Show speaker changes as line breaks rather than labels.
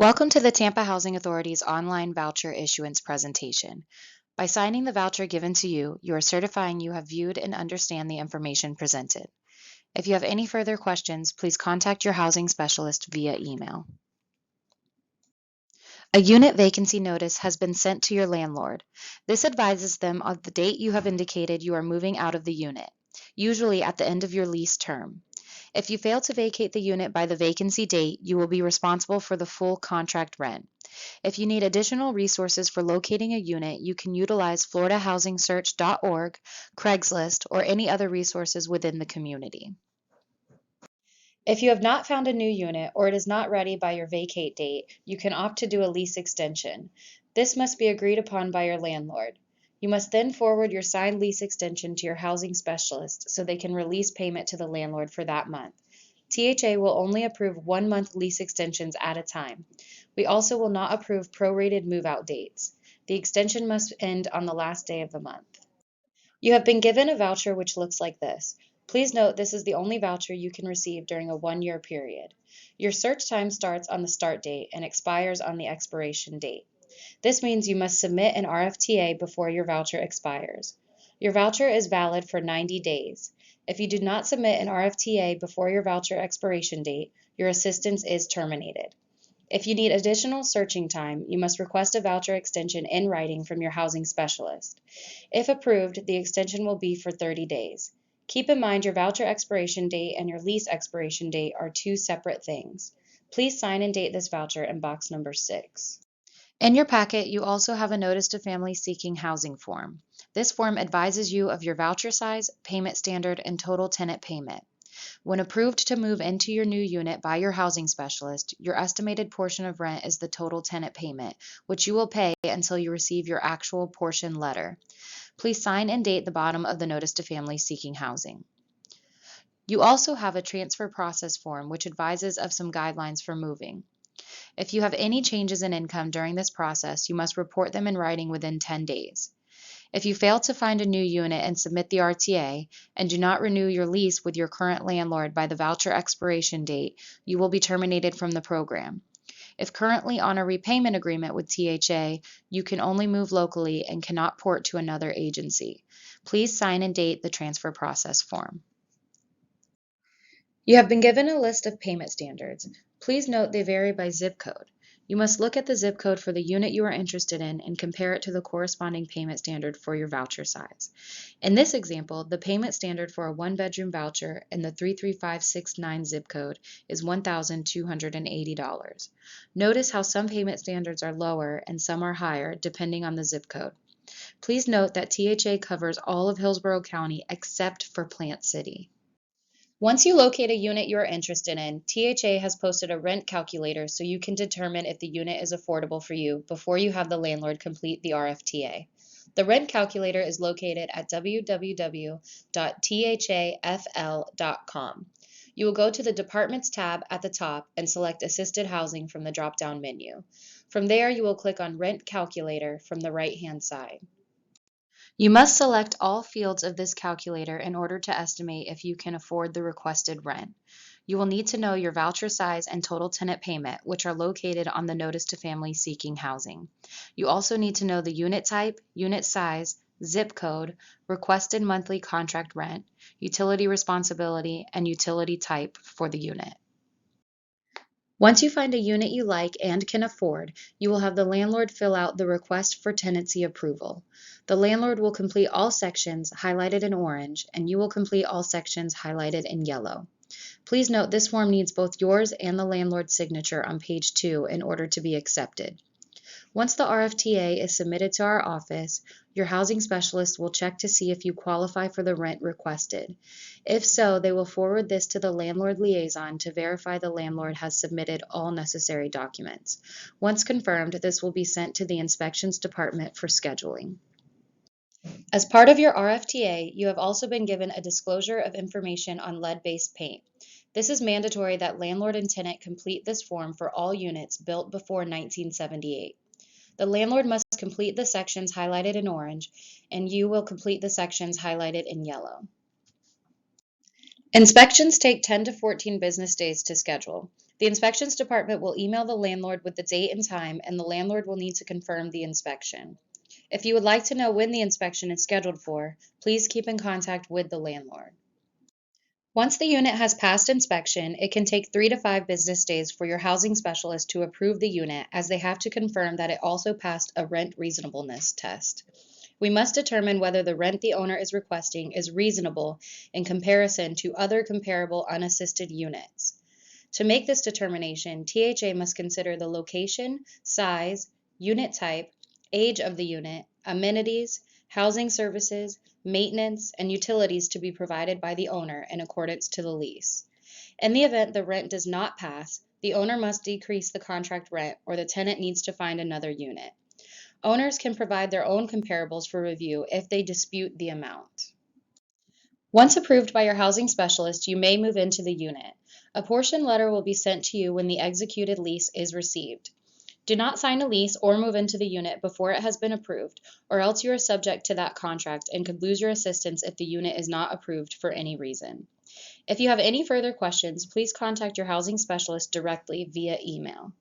Welcome to the Tampa Housing Authority's online voucher issuance presentation. By signing the voucher given to you, you are certifying you have viewed and understand the information presented. If you have any further questions, please contact your housing specialist via email. A unit vacancy notice has been sent to your landlord. This advises them of the date you have indicated you are moving out of the unit, usually at the end of your lease term. If you fail to vacate the unit by the vacancy date, you will be responsible for the full contract rent. If you need additional resources for locating a unit, you can utilize FloridaHousingSearch.org, Craigslist, or any other resources within the community. If you have not found a new unit or it is not ready by your vacate date, you can opt to do a lease extension. This must be agreed upon by your landlord. You must then forward your signed lease extension to your housing specialist so they can release payment to the landlord for that month. THA will only approve 1-month lease extensions at a time. We also will not approve prorated move-out dates. The extension must end on the last day of the month. You have been given a voucher which looks like this. Please note this is the only voucher you can receive during a 1-year period. Your search time starts on the start date and expires on the expiration date. This means you must submit an RFTA before your voucher expires. Your voucher is valid for 90 days. If you do not submit an RFTA before your voucher expiration date, your assistance is terminated. If you need additional searching time, you must request a voucher extension in writing from your housing specialist. If approved, the extension will be for 30 days. Keep in mind your voucher expiration date and your lease expiration date are two separate things. Please sign and date this voucher in box number 6. In your packet, you also have a Notice to Families Seeking Housing form. This form advises you of your voucher size, payment standard, and total tenant payment. When approved to move into your new unit by your housing specialist, your estimated portion of rent is the total tenant payment, which you will pay until you receive your actual portion letter. Please sign and date the bottom of the Notice to Families Seeking Housing. You also have a transfer process form which advises of some guidelines for moving. If you have any changes in income during this process, you must report them in writing within 10 days. If you fail to find a new unit and submit the RTA and do not renew your lease with your current landlord by the voucher expiration date, you will be terminated from the program. If currently on a repayment agreement with THA, you can only move locally and cannot port to another agency. Please sign and date the transfer process form. You have been given a list of payment standards. Please note they vary by zip code. You must look at the zip code for the unit you are interested in and compare it to the corresponding payment standard for your voucher size. In this example, the payment standard for a 1-bedroom voucher in the 33569 zip code is $1,280. Notice how some payment standards are lower and some are higher depending on the zip code. Please note that THA covers all of Hillsborough County except for Plant City. Once you locate a unit you are interested in, THA has posted a rent calculator so you can determine if the unit is affordable for you before you have the landlord complete the RFTA. The rent calculator is located at www.thafl.com. You will go to the Departments tab at the top and select Assisted Housing from the drop-down menu. From there, you will click on Rent Calculator from the right-hand side. You must select all fields of this calculator in order to estimate if you can afford the requested rent. You will need to know your voucher size and total tenant payment, which are located on the Notice to Families Seeking Housing. You also need to know the unit type, unit size, zip code, requested monthly contract rent, utility responsibility, and utility type for the unit. Once you find a unit you like and can afford, you will have the landlord fill out the request for tenancy approval. The landlord will complete all sections highlighted in orange, and you will complete all sections highlighted in yellow. Please note this form needs both yours and the landlord's signature on page 2 in order to be accepted. Once the RFTA is submitted to our office, your housing specialist will check to see if you qualify for the rent requested. If so, they will forward this to the landlord liaison to verify the landlord has submitted all necessary documents. Once confirmed, this will be sent to the inspections department for scheduling. As part of your RFTA, you have also been given a disclosure of information on lead-based paint. This is mandatory that landlord and tenant complete this form for all units built before 1978. The landlord must complete the sections highlighted in orange, and you will complete the sections highlighted in yellow. Inspections take 10 to 14 business days to schedule. The inspections department will email the landlord with the date and time, and the landlord will need to confirm the inspection. If you would like to know when the inspection is scheduled for, please keep in contact with the landlord. Once the unit has passed inspection, it can take 3 to 5 business days for your housing specialist to approve the unit, as they have to confirm that it also passed a rent reasonableness test. We must determine whether the rent the owner is requesting is reasonable in comparison to other comparable unassisted units. To make this determination, THA must consider the location, size, unit type, age of the unit, amenities, housing services, maintenance, and utilities to be provided by the owner in accordance to the lease. In the event the rent does not pass, the owner must decrease the contract rent, or the tenant needs to find another unit. Owners can provide their own comparables for review if they dispute the amount. Once approved by your housing specialist, you may move into the unit. A portion letter will be sent to you when the executed lease is received. Do not sign a lease or move into the unit before it has been approved, or else you are subject to that contract and could lose your assistance if the unit is not approved for any reason. If you have any further questions, please contact your housing specialist directly via email.